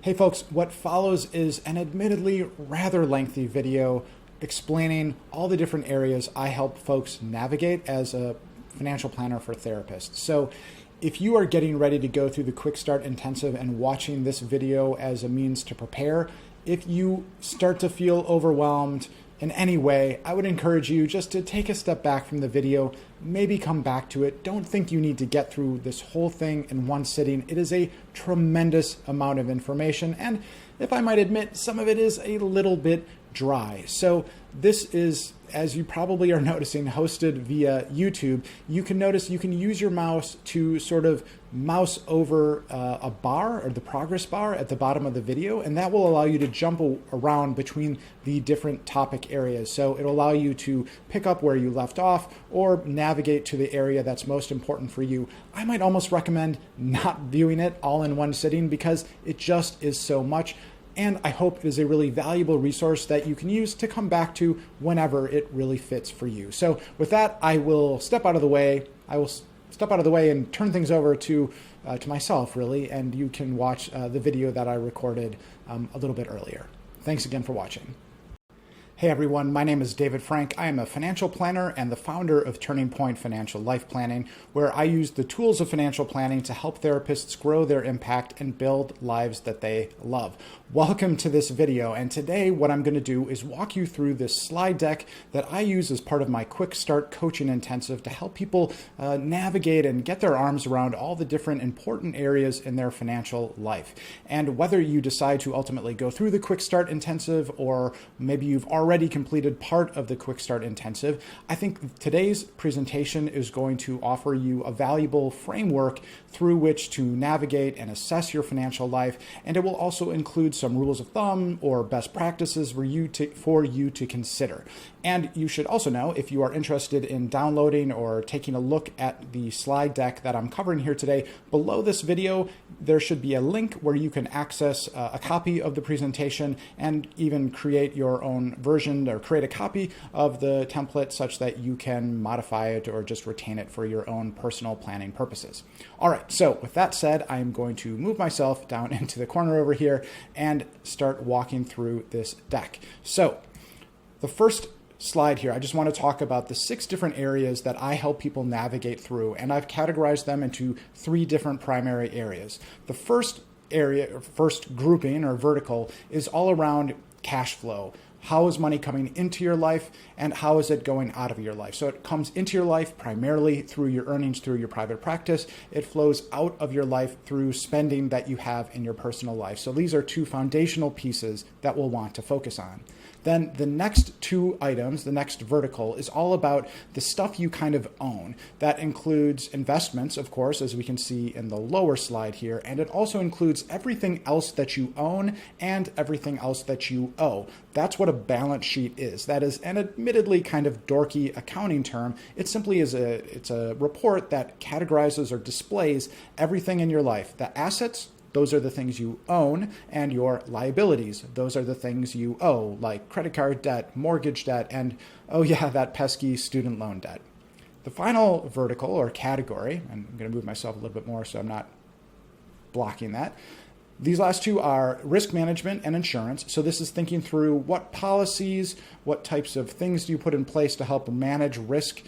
Hey folks, what follows is an admittedly rather lengthy video explaining all the different areas I help folks navigate as a financial planner for therapists. So if you are getting ready to go through the Quick Start Intensive and watching this video as a means to prepare, if you start to feel overwhelmed in any way, I would encourage you just to take a step back from the video, maybe come back to it. Don't think you need to get through this whole thing in one sitting. It is a tremendous amount of information, and if I might admit, some of it is a little bit dry. So this is, as you probably are noticing, hosted via YouTube. You can notice you can use your mouse to sort of mouse over a bar or the progress bar at the bottom of the video, and that will allow you to jump around between the different topic areas. So it'll allow you to pick up where you left off or navigate to the area that's most important for you. I might almost recommend not viewing it all in one sitting because it just is so much. And I hope it is a really valuable resource that you can use to come back to whenever it really fits for you. So with that, I will step out of the way. And turn things over to myself, really, and you can watch the video that I recorded a little bit earlier. Thanks again for watching. Hey everyone, my name is David Frank. I am a financial planner and the founder of Turning Point Financial Life Planning, where I use the tools of financial planning to help therapists grow their impact and build lives that they love. Welcome to this video, and today what I'm going to do is walk you through this slide deck that I use as part of my Quick Start Coaching Intensive to help people navigate and get their arms around all the different important areas in their financial life. And whether you decide to ultimately go through the Quick Start Intensive, or maybe you've already completed part of the Quick Start Intensive, I think today's presentation is going to offer you a valuable framework through which to navigate and assess your financial life, and it will also include some rules of thumb or best practices for you to consider. And you should also know, if you are interested in downloading or taking a look at the slide deck that I'm covering here today, below this video there should be a link where you can access a copy of the presentation and even create your own version or create a copy of the template such that you can modify it or just retain it for your own personal planning purposes. All right, so with that said, I'm going to move myself down into the corner over here and start walking through this deck. So the first slide here, I just want to talk about the 6 different areas that I help people navigate through, and I've categorized them into 3 different primary areas. The first area, or first grouping or vertical, is all around cash flow. How is money coming into your life and how is it going out of your life? So it comes into your life primarily through your earnings, through your private practice. It flows out of your life through spending that you have in your personal life. So these are 2 foundational pieces that we'll want to focus on. Then the next 2 items, the next vertical, is all about the stuff you kind of own. That includes investments, of course, as we can see in the lower slide here, and it also includes everything else that you own and everything else that you owe. That's what a balance sheet is. That is an admittedly kind of dorky accounting term. It simply is it's a report that categorizes or displays everything in your life. The assets, those are the things you own, and your liabilities, those are the things you owe, like credit card debt, mortgage debt, and, oh yeah, that pesky student loan debt. The final vertical or category, and I'm going to move myself a little bit more so I'm not blocking that. These last 2 are risk management and insurance. So this is thinking through what policies, what types of things do you put in place to help manage risk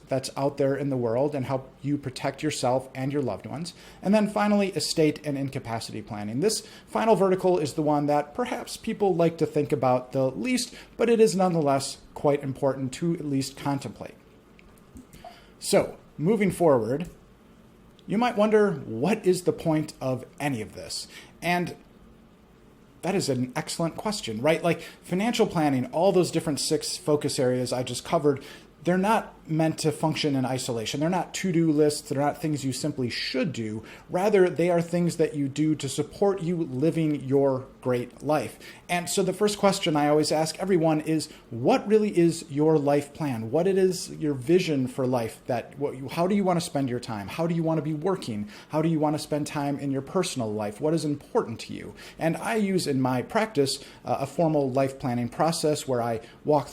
that's out there in the world and help you protect yourself and your loved ones. And then finally, estate and incapacity planning. This final vertical is the one that perhaps people like to think about the least, but it is nonetheless quite important to at least contemplate. So moving forward, you might wonder, what is the point of any of this? And that is an excellent question, right? Like financial planning, all those different 6 focus areas I just covered, they're not meant to function in isolation. They're not to-do lists. They're not things you simply should do. Rather, they are things that you do to support you living your great life. And so the first question I always ask everyone is, what really is your life plan? What it is your vision for life? How do you want to spend your time? How do you want to be working? How do you want to spend time in your personal life? What is important to you? And I use in my practice a formal life planning process where I walk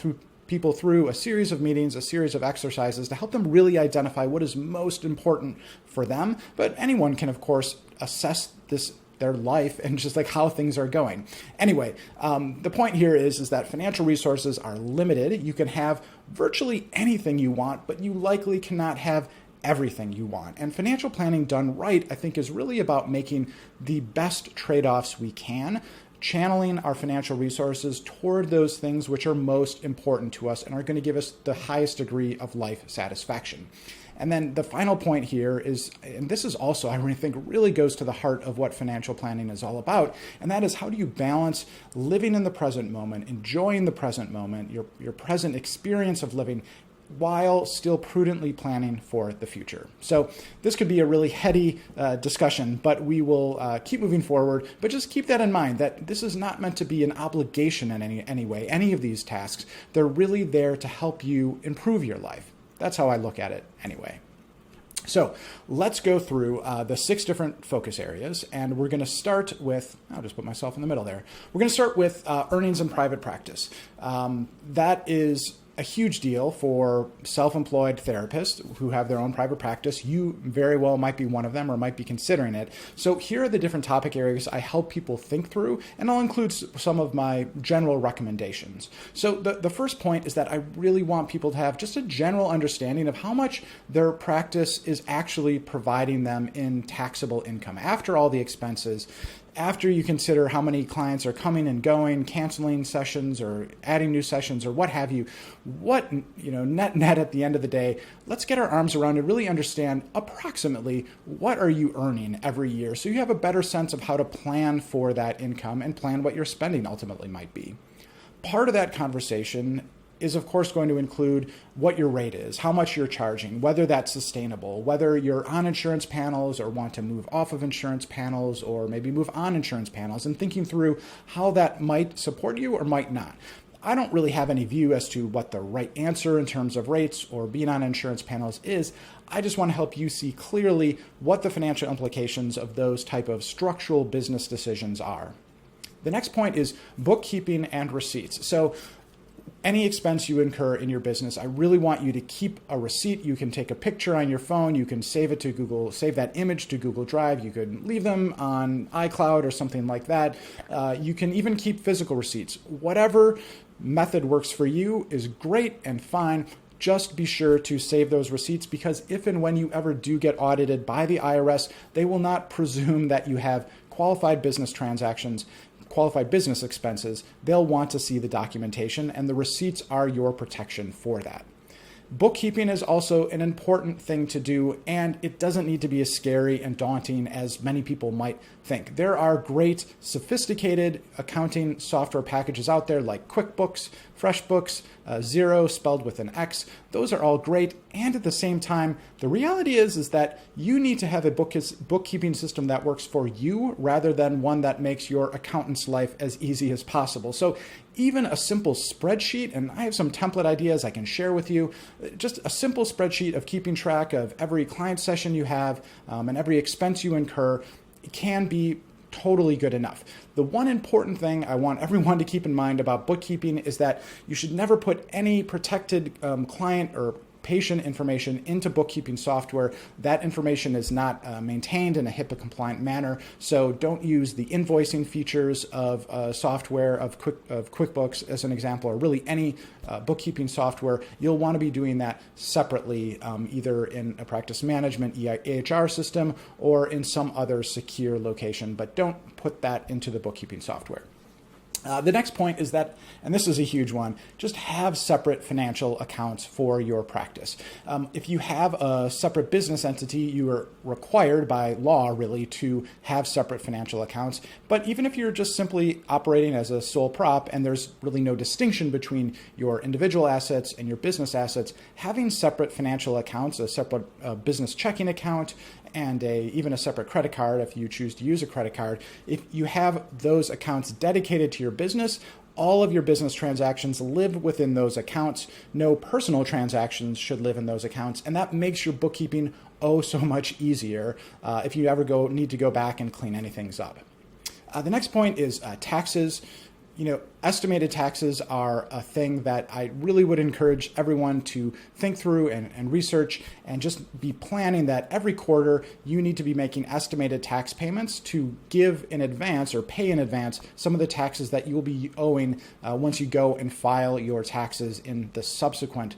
people through a series of meetings, a series of exercises to help them really identify what is most important for them. But anyone can, of course, assess this their life and just like how things are going. Anyway, the point here is that financial resources are limited. You can have virtually anything you want, but you likely cannot have everything you want. And financial planning done right, I think, is really about making the best trade-offs we can, channeling our financial resources toward those things which are most important to us and are going to give us the highest degree of life satisfaction. And then the final point here is, and this is also, I really think, really goes to the heart of what financial planning is all about, and that is how do you balance living in the present moment, enjoying the present moment, your present experience of living, while still prudently planning for the future. So this could be a really heady discussion, but we will keep moving forward. But just keep that in mind, that this is not meant to be an obligation in any way, any of these tasks. They're really there to help you improve your life. That's how I look at it anyway. So let's go through the 6 different focus areas, and we're going to start with, I'll just put myself in the middle there. We're going to start with earnings in private practice. That is a huge deal for self-employed therapists who have their own private practice. You very well might be one of them or might be considering it. So here are the different topic areas I help people think through, and I'll include some of my general recommendations. So the first point is that I really want people to have just a general understanding of how much their practice is actually providing them in taxable income after all the expenses. After you consider how many clients are coming and going, canceling sessions or adding new sessions or what have you, what, net at the end of the day, let's get our arms around and really understand approximately what are you earning every year, so you have a better sense of how to plan for that income and plan what your spending ultimately might be. Part of that conversation is of course going to include what your rate is, how much you're charging, whether that's sustainable, whether you're on insurance panels or want to move off of insurance panels or maybe move on insurance panels, and thinking through how that might support you or might not. I don't really have any view as to what the right answer in terms of rates or being on insurance panels is. I just want to help you see clearly what the financial implications of those type of structural business decisions are. The next point is bookkeeping and receipts. So any expense you incur in your business, I really want you to keep a receipt. You can take a picture on your phone. You can save it to Google, save that image to Google Drive. You could leave them on iCloud or something like that. You can even keep physical receipts. Whatever method works for you is great and fine. Just be sure to save those receipts, because if and when you ever do get audited by the IRS, they will not presume that you have qualified business transactions, qualified business expenses. They'll want to see the documentation, and the receipts are your protection for that. Bookkeeping is also an important thing to do, and it doesn't need to be as scary and daunting as many people might think. There are great, sophisticated accounting software packages out there like QuickBooks, FreshBooks, Xero spelled with an X. Those are all great, and at the same time, the reality is that you need to have a bookkeeping system that works for you rather than one that makes your accountant's life as easy as possible. So even a simple spreadsheet, and I have some template ideas I can share with you, just a simple spreadsheet of keeping track of every client session you have and every expense you incur can be totally good enough. The one important thing I want everyone to keep in mind about bookkeeping is that you should never put any protected client or patient information into bookkeeping software. That information is not maintained in a HIPAA compliant manner. So don't use the invoicing features of software of QuickBooks as an example, or really any bookkeeping software. You'll want to be doing that separately, either in a practice management EHR system or in some other secure location, but don't put that into the bookkeeping software. The next point is that, and this is a huge one, just have separate financial accounts for your practice. If you have a separate business entity, you are required by law really to have separate financial accounts. But even if you're just simply operating as a sole prop and there's really no distinction between your individual assets and your business assets, having separate financial accounts, a separate business checking account, and even a separate credit card if you choose to use a credit card. If you have those accounts dedicated to your business, all of your business transactions live within those accounts. No personal transactions should live in those accounts, and that makes your bookkeeping oh so much easier if you ever need to go back and clean anything up. The next point is taxes. estimated taxes are a thing that I really would encourage everyone to think through and research, and just be planning that every quarter you need to be making estimated tax payments to give in advance or pay in advance some of the taxes that you will be owing once you go and file your taxes in the subsequent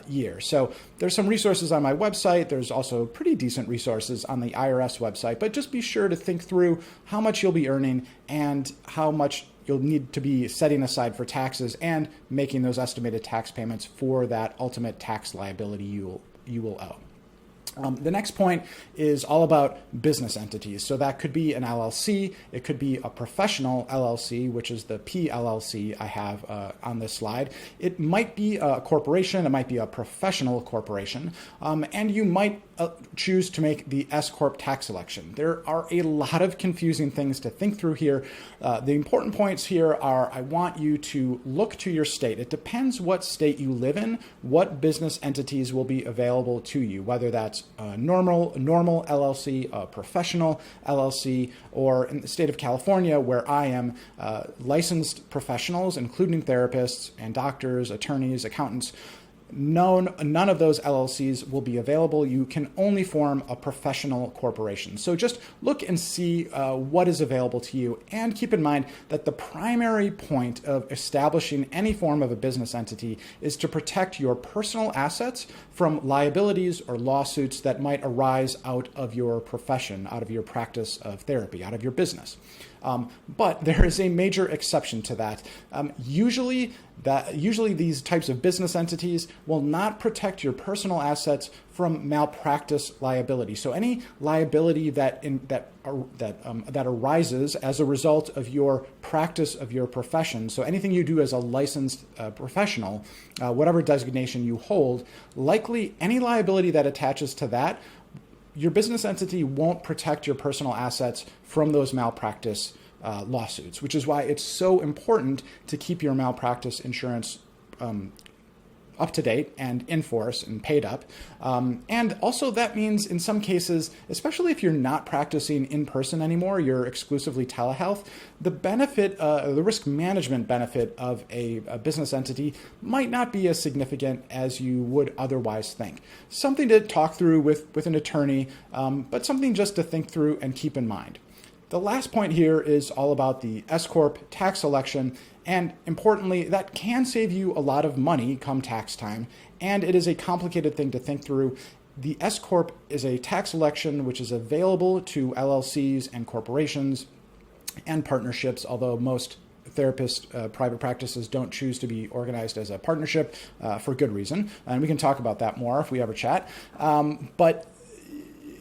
year. So there's some resources on my website. There's also pretty decent resources on the IRS website, but just be sure to think through how much you'll be earning and how much you'll need to be setting aside for taxes and making those estimated tax payments for that ultimate tax liability you will owe. The next point is all about business entities. So that could be an LLC. It could be a professional LLC, which is the PLLC I have on this slide. It might be a corporation. It might be a professional corporation. And you might choose to make the S-Corp tax election. There are a lot of confusing things to think through here. The important points here are, I want you to look to your state. It depends what state you live in, what business entities will be available to you, whether that's a normal LLC, a professional LLC, or in the state of California, where I am, licensed professionals, including therapists and doctors, attorneys, accountants. None of those LLCs will be available. You can only form a professional corporation. So just look and see what is available to you, and keep in mind that the primary point of establishing any form of a business entity is to protect your personal assets from liabilities or lawsuits that might arise out of your profession, out of your practice of therapy, out of your business. But there is a major exception to that. Usually these types of business entities will not protect your personal assets from malpractice liability. So any liability that arises as a result of your practice of your profession, so anything you do as a licensed professional, whatever designation you hold, likely any liability that attaches to that, your business entity won't protect your personal assets from those malpractice lawsuits, which is why it's so important to keep your malpractice insurance up to date and in force and paid up. And also that means in some cases, especially if you're not practicing in person anymore, you're exclusively telehealth, the benefit, the risk management benefit of a business entity might not be as significant as you would otherwise think. Something to talk through with an attorney, but something just to think through and keep in mind. The last point here is all about the S-Corp tax election, and importantly, that can save you a lot of money come tax time, and it is a complicated thing to think through. The S-Corp is a tax election which is available to LLCs and corporations and partnerships, although most private practices don't choose to be organized as a partnership for good reason, and we can talk about that more if we ever chat. But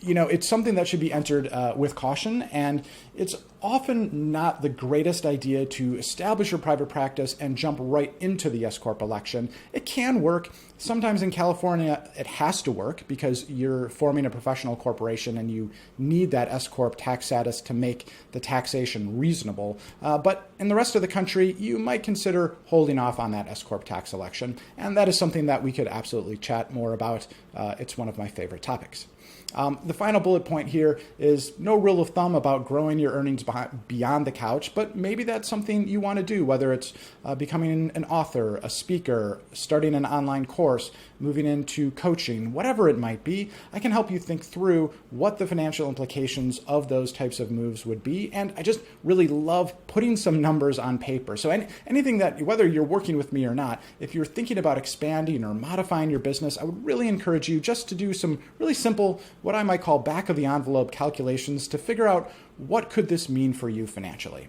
it's something that should be entered with caution, and it's often not the greatest idea to establish your private practice and jump right into the S-Corp election. It can work. Sometimes in California, it has to work because you're forming a professional corporation and you need that S-Corp tax status to make the taxation reasonable. But in the rest of the country, you might consider holding off on that S-Corp tax election, and that is something that we could absolutely chat more about. It's one of my favorite topics. The final bullet point here is no rule of thumb about growing your earnings beyond the couch, but maybe that's something you want to do, whether it's becoming an author, a speaker, starting an online course, moving into coaching, whatever it might be. I can help you think through what the financial implications of those types of moves would be, and I just really love putting some numbers on paper. So anything that, whether you're working with me or not, if you're thinking about expanding or modifying your business, I would really encourage you just to do some really simple, what I might call back of the envelope calculations to figure out what could this mean for you financially.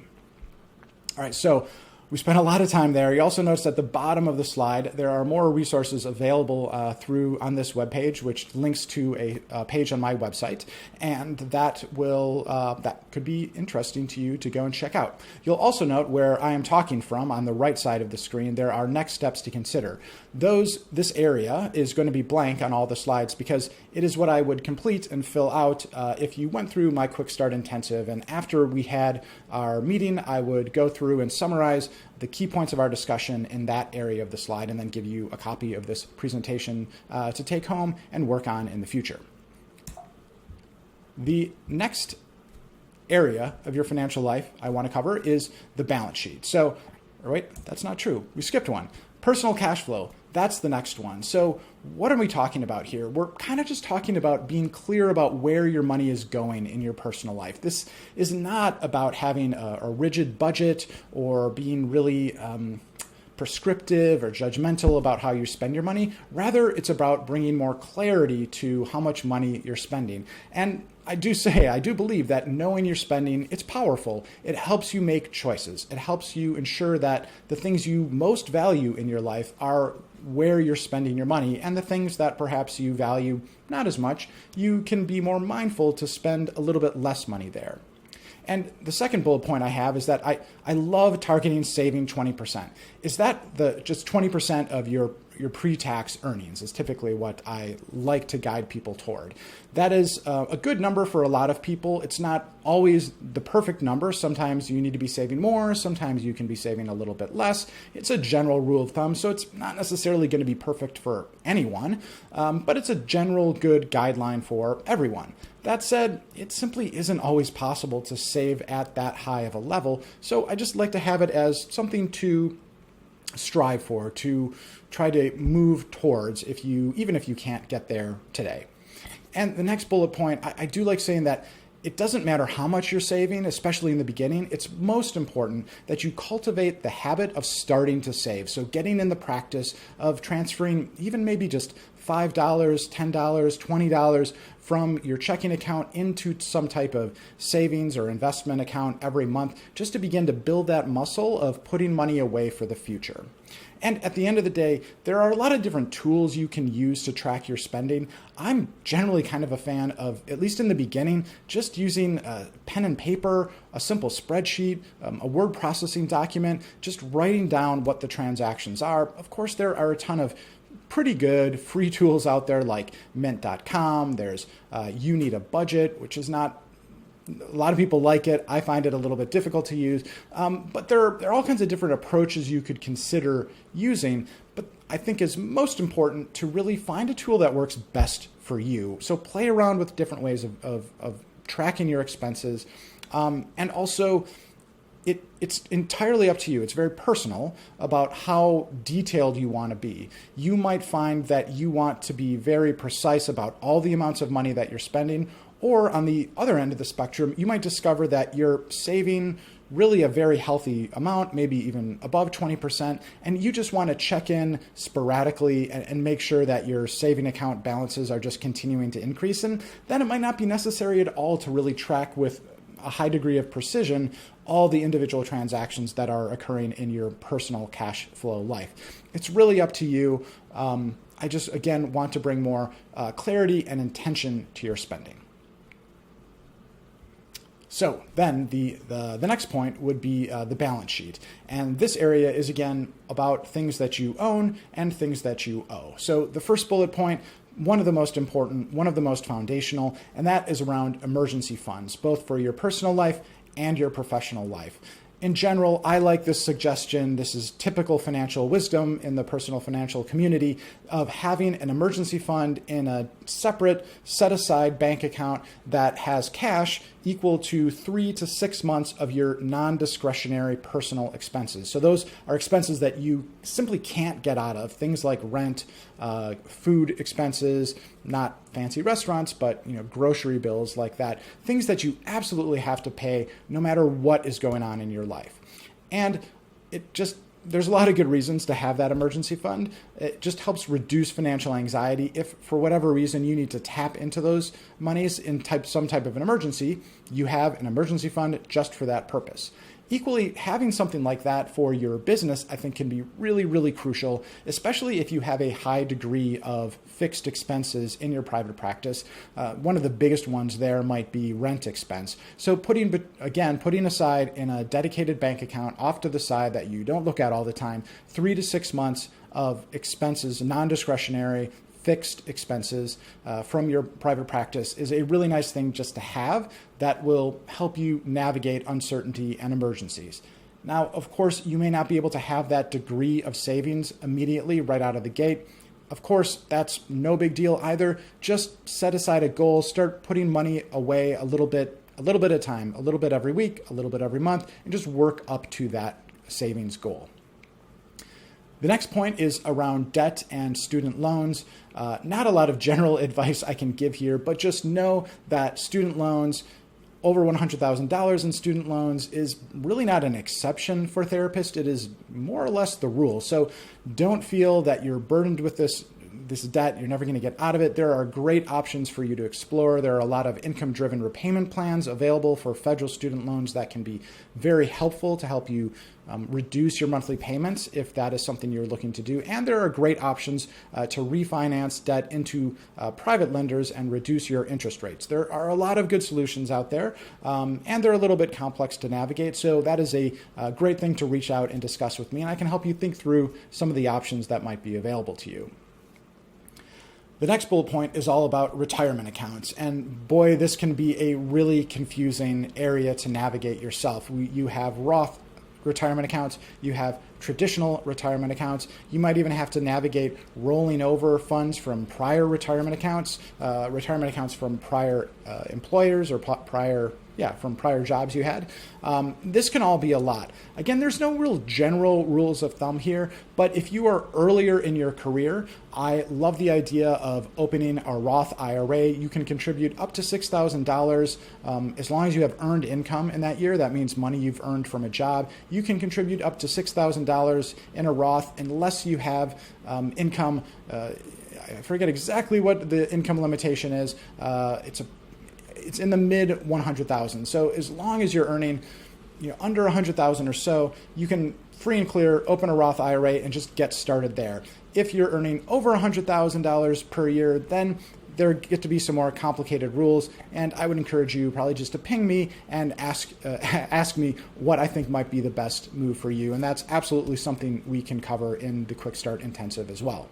All right, so we spent a lot of time there. You also notice at the bottom of the slide, there are more resources available on this webpage, which links to a page on my website, and that could be interesting to you to go and check out. You'll also note where I am talking from on the right side of the screen, there are next steps to consider. This area is going to be blank on all the slides because it is what I would complete and fill out if you went through my Quick Start Intensive. And after we had our meeting, I would go through and summarize the key points of our discussion in that area of the slide, and then give you a copy of this presentation to take home and work on in the future. The next area of your financial life I want to cover is the balance sheet. So Right? That's not true. We skipped one. Personal cash flow. That's the next one. So what are we talking about here? We're kind of just talking about being clear about where your money is going in your personal life. This is not about having a rigid budget or being really prescriptive or judgmental about how you spend your money. Rather, it's about bringing more clarity to how much money you're spending. And I do believe that knowing your spending, it's powerful. It helps you make choices. It helps you ensure that the things you most value in your life are where you're spending your money, and the things that perhaps you value not as much, you can be more mindful to spend a little bit less money there. And the second bullet point I have is that I love targeting saving 20%. Is that just 20% of your pre-tax earnings is typically what I like to guide people toward. That is a good number for a lot of people. It's not always the perfect number. Sometimes you need to be saving more. Sometimes you can be saving a little bit less. It's a general rule of thumb, so it's not necessarily going to be perfect for anyone, but it's a general good guideline for everyone. That said, it simply isn't always possible to save at that high of a level, so I just like to have it as something to strive for, to try to move towards even if you can't get there today. And the next bullet point, I do like saying that it doesn't matter how much you're saving, especially in the beginning. It's most important that you cultivate the habit of starting to save. So getting in the practice of transferring even maybe just $5, $10, $20 from your checking account into some type of savings or investment account every month, just to begin to build that muscle of putting money away for the future. And at the end of the day, there are a lot of different tools you can use to track your spending. I'm generally kind of a fan of, at least in the beginning, just using pen and paper, a simple spreadsheet, a word processing document, just writing down what the transactions are. Of course, there are a ton of pretty good free tools out there like mint.com. There's You Need a Budget, which is not, a lot of people like it. I find it a little bit difficult to use, but there are all kinds of different approaches you could consider using. But I think it's most important to really find a tool that works best for you. So play around with different ways of tracking your expenses, and also it's entirely up to you. It's very personal about how detailed you want to be. You might find that you want to be very precise about all the amounts of money that you're spending, or on the other end of the spectrum, you might discover that you're saving really a very healthy amount, maybe even above 20%, and you just want to check in sporadically and make sure that your saving account balances are just continuing to increase. And then it might not be necessary at all to really track with a high degree of precision all the individual transactions that are occurring in your personal cash flow life. It's really up to you. I just, again, want to bring more clarity and intention to your spending. So then the next point would be the balance sheet. And this area is, again, about things that you own and things that you owe. So the first bullet point, one of the most important, one of the most foundational, and that is around emergency funds, both for your personal life and your professional life. In general, I like this suggestion. This is typical financial wisdom in the personal financial community of having an emergency fund in a separate set-aside bank account that has cash equal to 3 to 6 months of your non-discretionary personal expenses. So those are expenses that you simply can't get out of, things like rent, food expenses, not fancy restaurants, but grocery bills like that, things that you absolutely have to pay no matter what is going on in your life. And there's a lot of good reasons to have that emergency fund. It just helps reduce financial anxiety. If for whatever reason you need to tap into those monies in some type of an emergency, you have an emergency fund just for that purpose. Equally, having something like that for your business, I think, can be really, really crucial, especially if you have a high degree of fixed expenses in your private practice. One of the biggest ones there might be rent expense. So putting aside in a dedicated bank account off to the side that you don't look at all the time, 3 to 6 months of expenses, non-discretionary, fixed expenses from your private practice is a really nice thing just to have that will help you navigate uncertainty and emergencies. Now, of course, you may not be able to have that degree of savings immediately right out of the gate. Of course, that's no big deal either. Just set aside a goal, start putting money away a little bit at a time, a little bit every week, a little bit every month, and just work up to that savings goal. The next point is around debt and student loans. Not a lot of general advice I can give here, but just know that student loans, over $100,000 in student loans, is really not an exception for therapists. It is more or less the rule. So don't feel that you're burdened with this debt, you're never going to get out of it. There are great options for you to explore. There are a lot of income-driven repayment plans available for federal student loans that can be very helpful to help you reduce your monthly payments if that is something you're looking to do. And there are great options to refinance debt into private lenders and reduce your interest rates. There are a lot of good solutions out there, and they're a little bit complex to navigate. So that is a great thing to reach out and discuss with me, and I can help you think through some of the options that might be available to you. The next bullet point is all about retirement accounts. And boy, this can be a really confusing area to navigate yourself. You have Roth retirement accounts, you have traditional retirement accounts. You might even have to navigate rolling over funds from prior retirement accounts from prior employers or from prior jobs you had. This can all be a lot. Again, there's no real general rules of thumb here, but if you are earlier in your career, I love the idea of opening a Roth IRA. You can contribute up to $6,000 as long as you have earned income in that year. That means money you've earned from a job. You can contribute up to $6,000 in a Roth unless you have income. I forget exactly what the income limitation is. It's in the mid 100,000. So as long as you're earning, under 100,000 or so, you can free and clear open a Roth IRA and just get started there. If you're earning over $100,000 per year, then there get to be some more complicated rules, and I would encourage you probably just to ping me and ask me what I think might be the best move for you, and that's absolutely something we can cover in the Quick Start Intensive as well.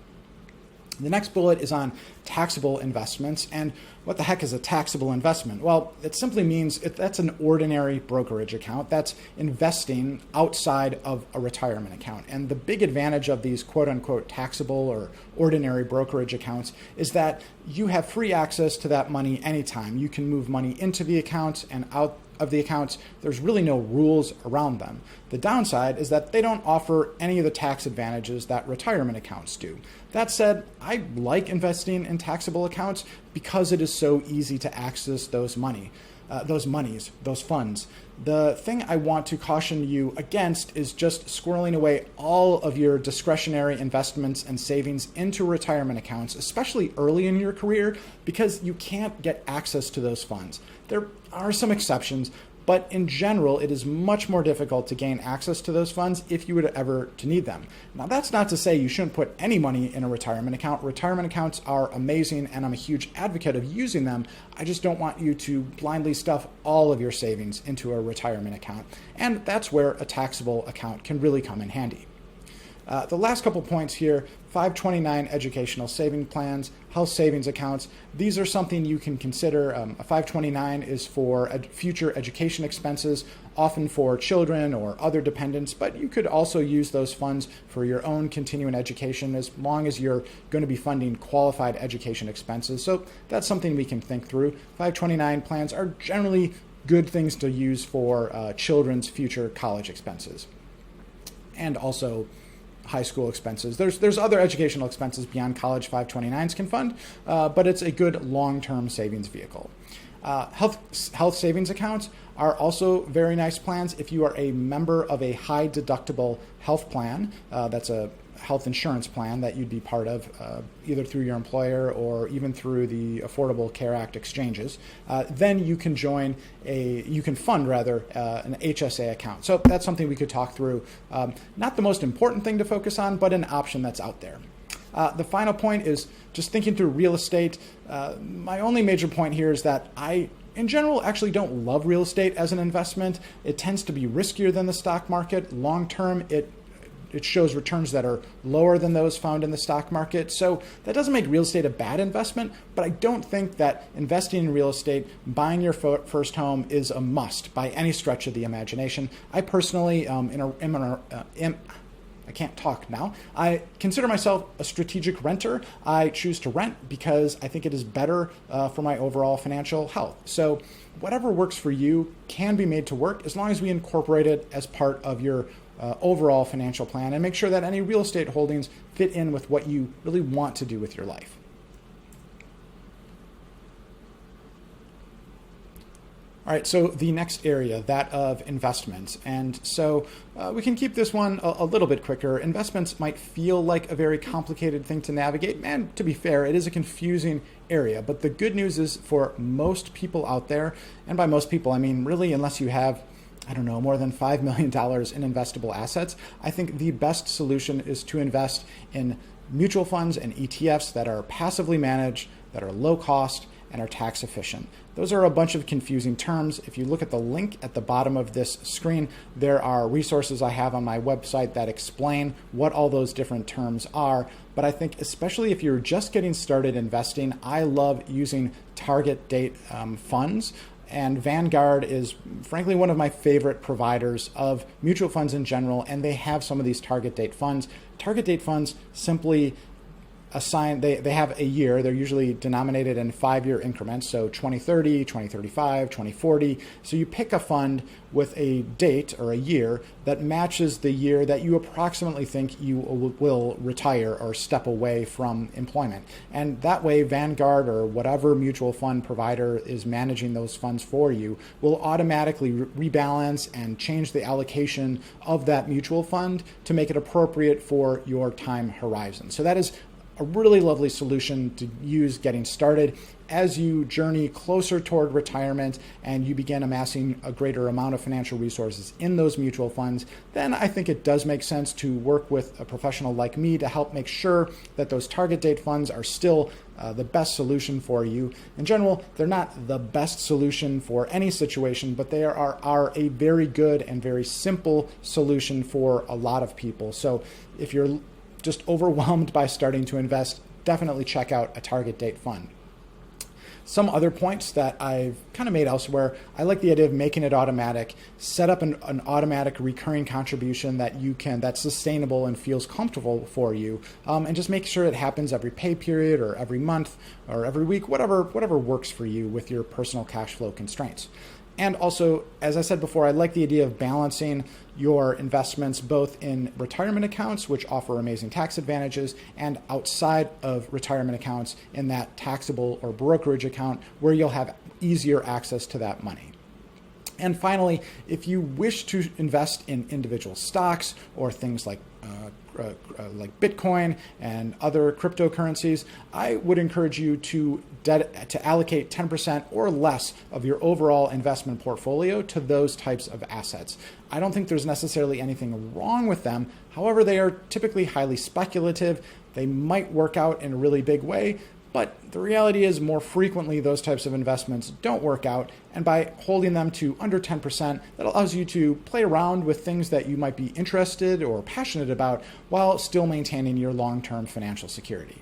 The next bullet is on taxable investments. And what the heck is a taxable investment? Well, it simply means that's an ordinary brokerage account that's investing outside of a retirement account. And the big advantage of these quote unquote taxable or ordinary brokerage accounts is that you have free access to that money anytime. You can move money into the accounts and out of the accounts. There's really no rules around them. The downside is that they don't offer any of the tax advantages that retirement accounts do. That said, I like investing in taxable accounts because it is so easy to access those funds. The thing I want to caution you against is just squirreling away all of your discretionary investments and savings into retirement accounts, especially early in your career, because you can't get access to those funds. There are some exceptions, but in general, it is much more difficult to gain access to those funds if you were to ever to need them. Now, that's not to say you shouldn't put any money in a retirement account. Retirement accounts are amazing, and I'm a huge advocate of using them. I just don't want you to blindly stuff all of your savings into a retirement account, and that's where a taxable account can really come in handy. The last couple points here, 529 educational saving plans, health savings accounts. These are something you can consider. A 529 is for future education expenses, often for children or other dependents, but you could also use those funds for your own continuing education as long as you're going to be funding qualified education expenses. So that's something we can think through. 529 plans are generally good things to use for children's future college expenses. And also high school expenses. There's other educational expenses beyond college 529s can fund, but it's a good long-term savings vehicle. Health savings accounts are also very nice plans. If you are a member of a high deductible health plan, that's a health insurance plan that you'd be part of either through your employer or even through the Affordable Care Act exchanges, then you can fund an HSA account. So that's something we could talk through. Not the most important thing to focus on, but an option that's out there. The final point is just thinking through real estate. My only major point here is that I, in general, actually don't love real estate as an investment. It tends to be riskier than the stock market. Long term, it shows returns that are lower than those found in the stock market. So that doesn't make real estate a bad investment, but I don't think that investing in real estate, buying your first home, is a must by any stretch of the imagination. I personally am I can't talk now. I consider myself a strategic renter. I choose to rent because I think it is better for my overall financial health. So whatever works for you can be made to work as long as we incorporate it as part of your overall financial plan and make sure that any real estate holdings fit in with what you really want to do with your life. All right, so the next area, that of investments. And so we can keep this one a little bit quicker. Investments might feel like a very complicated thing to navigate. And to be fair, it is a confusing area. But the good news is for most people out there, and by most people, I mean really unless you have, I don't know, more than $5 million in investable assets, I think the best solution is to invest in mutual funds and ETFs that are passively managed, that are low cost, and are tax efficient. Those are a bunch of confusing terms. If you look at the link at the bottom of this screen, there are resources I have on my website that explain what all those different terms are. But I think especially if you're just getting started investing, I love using target date funds. And Vanguard is frankly one of my favorite providers of mutual funds in general, and they have some of these target date funds. Target date funds simply assign, they have a year, they're usually denominated in 5-year increments, so 2030, 2035, 2040. So you pick a fund with a date or a year that matches the year that you approximately think you will retire or step away from employment. And that way Vanguard or whatever mutual fund provider is managing those funds for you will automatically rebalance and change the allocation of that mutual fund to make it appropriate for your time horizon. So that is a really lovely solution to use getting started. As you journey closer toward retirement and you begin amassing a greater amount of financial resources in those mutual funds, then I think it does make sense to work with a professional like me to help make sure that those target date funds are still the best solution for you. In general, they're not the best solution for any situation, but they are a very good and very simple solution for a lot of people. So if you're just overwhelmed by starting to invest, definitely check out a target date fund. Some other points that I've kind of made elsewhere, I like the idea of making it automatic, set up an automatic recurring contribution that's sustainable and feels comfortable for you, and just make sure it happens every pay period or every month or every week, whatever works for you with your personal cash flow constraints. And also, as I said before, I like the idea of balancing your investments both in retirement accounts, which offer amazing tax advantages, and outside of retirement accounts in that taxable or brokerage account where you'll have easier access to that money. And finally, if you wish to invest in individual stocks or things like Bitcoin and other cryptocurrencies, I would encourage you to allocate 10% or less of your overall investment portfolio to those types of assets. I don't think there's necessarily anything wrong with them. However, they are typically highly speculative. They might work out in a really big way, but the reality is more frequently those types of investments don't work out. And by holding them to under 10%, that allows you to play around with things that you might be interested or passionate about while still maintaining your long-term financial security.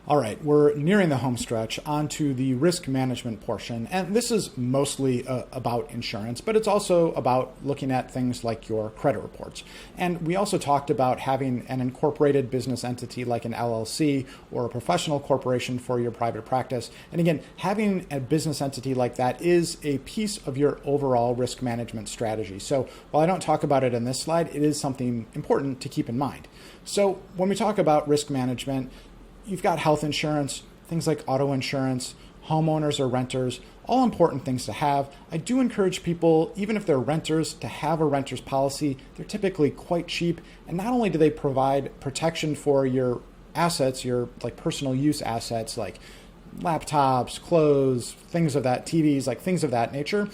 All right, we're nearing the home stretch onto the risk management portion. And this is mostly about insurance, but it's also about looking at things like your credit reports. And we also talked about having an incorporated business entity like an LLC or a professional corporation for your private practice. And again, having a business entity like that is a piece of your overall risk management strategy. So while I don't talk about it in this slide, it is something important to keep in mind. So when we talk about risk management, you've got health insurance, things like auto insurance, homeowners or renters, all important things to have. I do encourage people, even if they're renters, to have a renter's policy. They're typically quite cheap. And not only do they provide protection for your assets, your like personal use assets like laptops, clothes, things of that, TVs, like things of that nature.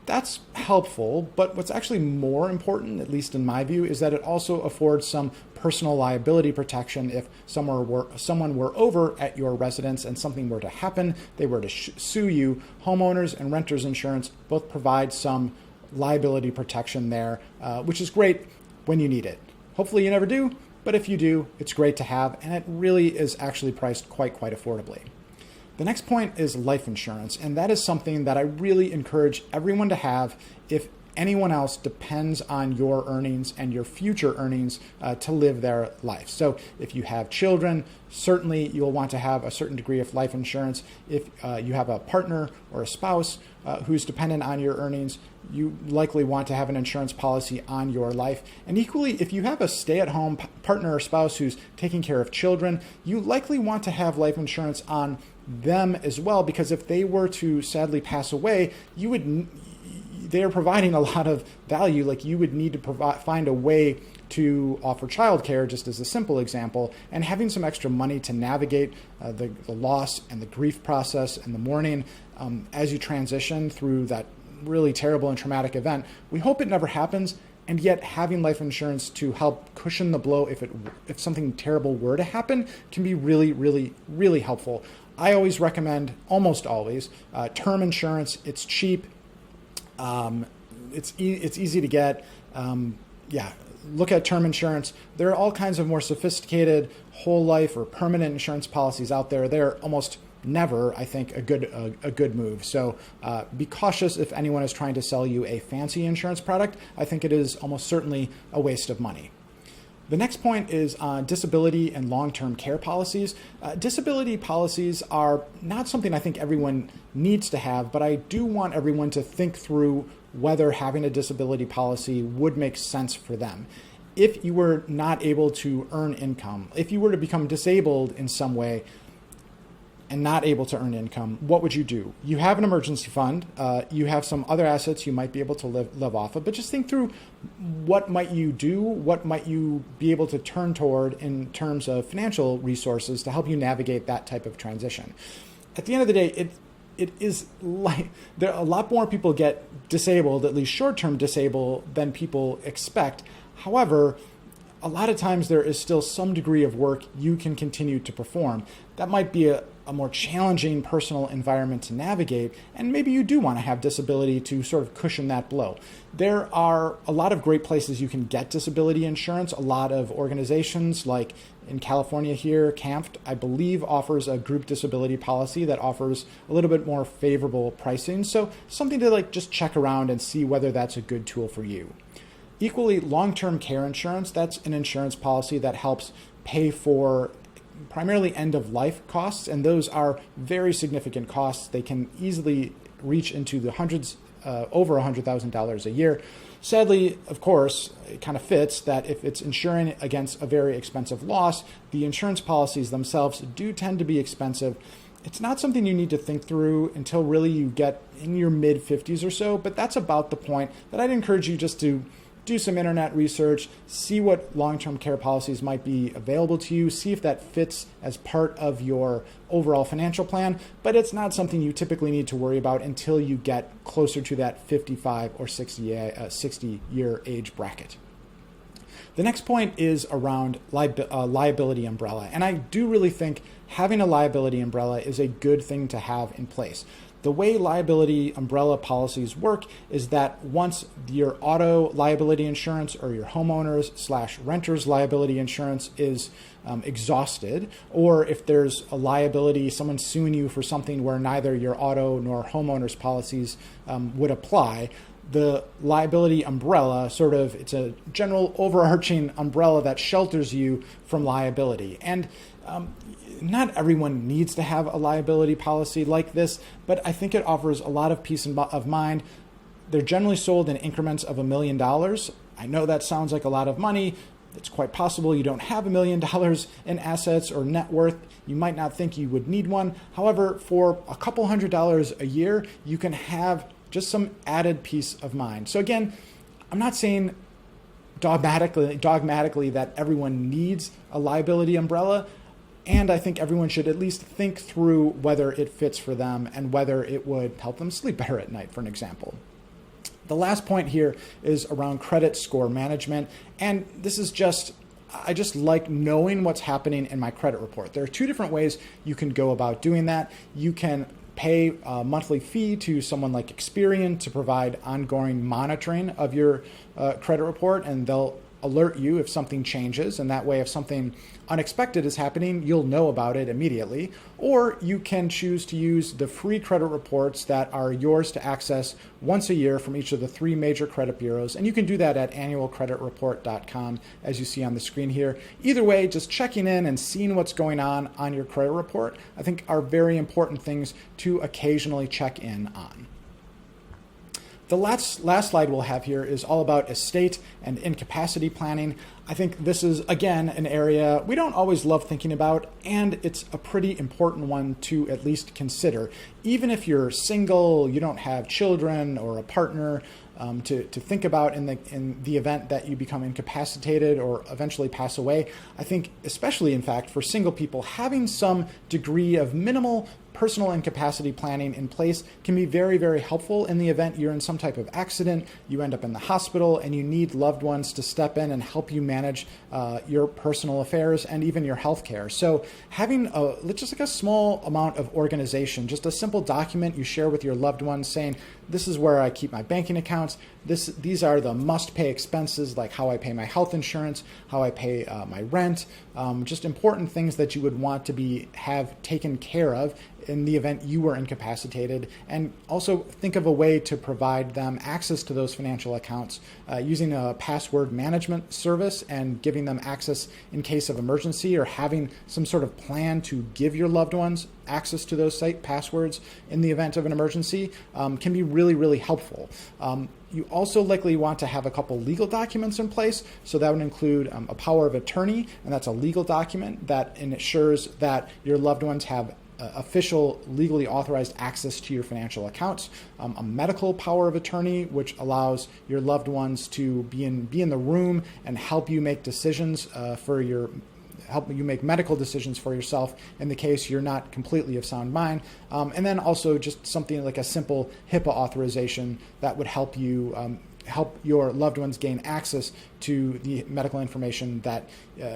That's helpful, but what's actually more important, at least in my view, is that it also affords some personal liability protection if someone were over at your residence and something were to happen, they were to sue you. Homeowners and renters insurance both provide some liability protection there, which is great when you need it. Hopefully you never do, but if you do, it's great to have, and it really is actually priced quite affordably. The next point is life insurance, and that is something that I really encourage everyone to have if anyone else depends on your earnings and your future earnings to live their life. So if you have children, certainly you'll want to have a certain degree of life insurance. If you have a partner or a spouse who's dependent on your earnings, you likely want to have an insurance policy on your life. And equally, if you have a stay-at-home partner or spouse who's taking care of children, you likely want to have life insurance on them as well, because if they were to sadly pass away, they are providing a lot of value. Like, you would need to find a way to offer childcare, just as a simple example, and having some extra money to navigate the loss and the grief process and the mourning as you transition through that really terrible and traumatic event. We hope it never happens, and yet having life insurance to help cushion the blow if something terrible were to happen can be really, really, really helpful. I always recommend, almost always, term insurance. It's cheap. It's easy to get. Look at term insurance. There are all kinds of more sophisticated whole life or permanent insurance policies out there. They're almost never, I think, a good move. So be cautious if anyone is trying to sell you a fancy insurance product. I think it is almost certainly a waste of money. The next point is disability and long-term care policies. Disability policies are not something I think everyone needs to have, but I do want everyone to think through whether having a disability policy would make sense for them. If you were not able to earn income, if you were to become disabled in some way and not able to earn income, what would you do? You have an emergency fund. You have some other assets you might be able to live off of, but just think through what might you do, what might you be able to turn toward in terms of financial resources to help you navigate that type of transition. At the end of the day, it is like there are a lot more people get disabled, at least short-term disabled, than people expect. However, a lot of times there is still some degree of work you can continue to perform. That might be a more challenging personal environment to navigate, and maybe you do want to have disability to sort of cushion that blow. There are a lot of great places you can get disability insurance. A lot of organizations, like in California here, CAMFT, I believe, offers a group disability policy that offers a little bit more favorable pricing. So something to just check around and see whether that's a good tool for you. Equally, long-term care insurance, that's an insurance policy that helps pay for primarily end-of-life costs, and those are very significant costs. They can easily reach into the hundreds, over $100,000 a year. Sadly, of course, it kind of fits that if it's insuring against a very expensive loss, the insurance policies themselves do tend to be expensive. It's not something you need to think through until really you get in your mid-50s or so, but that's about the point that I'd encourage you just to do some internet research, see what long-term care policies might be available to you, see if that fits as part of your overall financial plan, but it's not something you typically need to worry about until you get closer to that 55 or 60-year age bracket. The next point is around liability umbrella, and I do really think having a liability umbrella is a good thing to have in place. The way liability umbrella policies work is that once your auto liability insurance or your homeowners/renters liability insurance is exhausted, or if there's a liability, someone suing you for something where neither your auto nor homeowners policies would apply, the liability umbrella it's a general overarching umbrella that shelters you from liability. And not everyone needs to have a liability policy like this, but I think it offers a lot of peace of mind. They're generally sold in increments of $1 million. I know that sounds like a lot of money. It's quite possible you don't have $1 million in assets or net worth. You might not think you would need one. However, for a couple $100 a year, you can have just some added peace of mind. So again, I'm not saying dogmatically that everyone needs a liability umbrella, and I think everyone should at least think through whether it fits for them and whether it would help them sleep better at night, for an example. The last point here is around credit score management, and this is I just like knowing what's happening in my credit report. There are two different ways you can go about doing that. You can pay a monthly fee to someone like Experian to provide ongoing monitoring of your credit report, and they'll alert you if something changes, and that way if something unexpected is happening, you'll know about it immediately. Or you can choose to use the free credit reports that are yours to access once a year from each of the 3 major credit bureaus, and you can do that at annualcreditreport.com, as you see on the screen here. Either way, just checking in and seeing what's going on your credit report, I think are very important things to occasionally check in on. The last slide we'll have here is all about estate and incapacity planning. I think this is, again, an area we don't always love thinking about, and it's a pretty important one to at least consider. Even if you're single, you don't have children or a partner to think about in the event that you become incapacitated or eventually pass away. I think, especially in fact, for single people, having some degree of minimal personal incapacity planning in place can be very, very helpful in the event you're in some type of accident, you end up in the hospital, and you need loved ones to step in and help you manage your personal affairs and even your health care. So having just like a small amount of organization, just a simple document you share with your loved ones saying, this is where I keep my banking accounts, these are the must-pay expenses, like how I pay my health insurance, how I pay my rent, just important things that you would want to have taken care of in the event you were incapacitated. And also think of a way to provide them access to those financial accounts using a password management service and giving them access in case of emergency, or having some sort of plan to give your loved ones access to those site passwords in the event of an emergency can be really, really helpful. You also likely want to have a couple legal documents in place. So that would include a power of attorney, and that's a legal document that ensures that your loved ones have official, legally authorized access to your financial accounts, a medical power of attorney, which allows your loved ones to be in the room and help you make decisions help you make medical decisions for yourself in the case you're not completely of sound mind. And then also just something like a simple HIPAA authorization that would help you help your loved ones gain access to the medical information that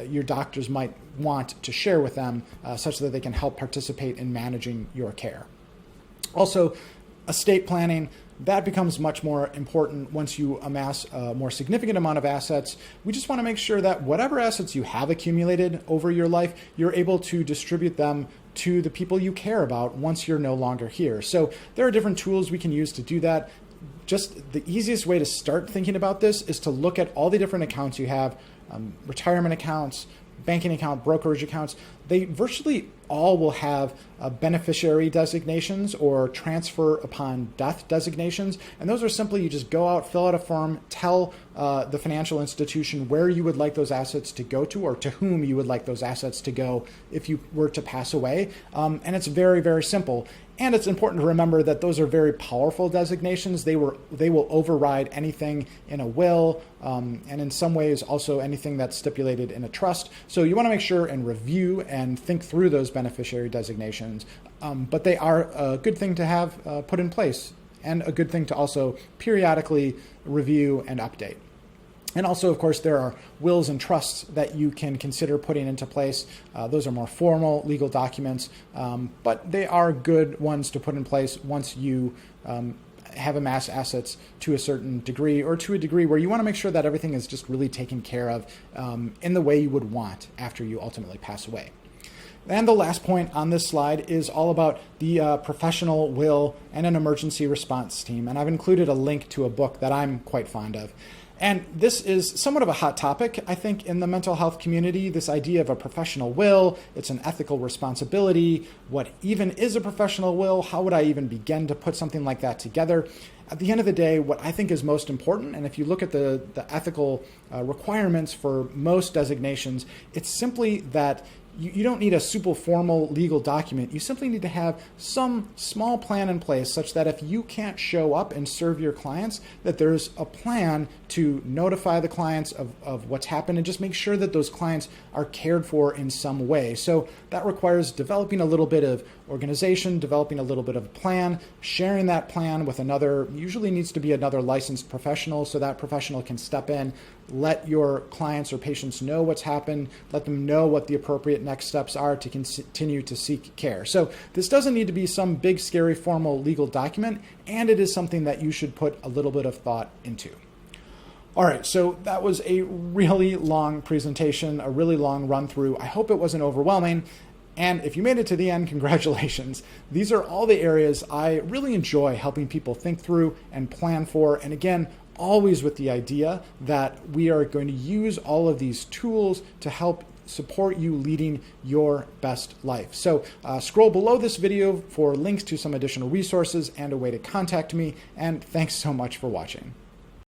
your doctors might want to share with them, such that they can help participate in managing your care. Also, estate planning, that becomes much more important once you amass a more significant amount of assets. We just want to make sure that whatever assets you have accumulated over your life, you're able to distribute them to the people you care about once you're no longer here. So there are different tools we can use to do that. Just the easiest way to start thinking about this is to look at all the different accounts you have, retirement accounts, banking account, brokerage accounts. They virtually all will have beneficiary designations or transfer upon death designations. And those are simply, you just go out, fill out a form, tell the financial institution where you would like those assets to go to, or to whom you would like those assets to go if you were to pass away. And it's very, very simple. And it's important to remember that those are very powerful designations. They will override anything in a will, and in some ways also anything that's stipulated in a trust. So you want to make sure and review and think through those beneficiary designations. But they are a good thing to have put in place, and a good thing to also periodically review and update. And also, of course, there are wills and trusts that you can consider putting into place. Those are more formal legal documents, but they are good ones to put in place once you have amassed assets to a certain degree, or to a degree where you want to make sure that everything is just really taken care of in the way you would want after you ultimately pass away. And the last point on this slide is all about the professional will and an emergency response team. And I've included a link to a book that I'm quite fond of. And this is somewhat of a hot topic, I think, in the mental health community, this idea of a professional will. It's an ethical responsibility. What even is a professional will? How would I even begin to put something like that together? At the end of the day, what I think is most important, and if you look at the ethical requirements for most designations, it's simply that you don't need a super formal legal document. You simply need to have some small plan in place such that if you can't show up and serve your clients, that there's a plan to notify the clients of what's happened and just make sure that those clients are cared for in some way. So that requires developing a little bit of organization, developing a little bit of a plan, sharing that plan with another, usually needs to be another licensed professional, so that professional can step in, let your clients or patients know what's happened, let them know what the appropriate next steps are to continue to seek care. So this doesn't need to be some big, scary, formal legal document, and it is something that you should put a little bit of thought into. All right, so that was a really long presentation, a really long run through. I hope it wasn't overwhelming. And if you made it to the end, congratulations. These are all the areas I really enjoy helping people think through and plan for. And again, always with the idea that we are going to use all of these tools to help support you leading your best life. So scroll below this video for links to some additional resources and a way to contact me. And thanks so much for watching.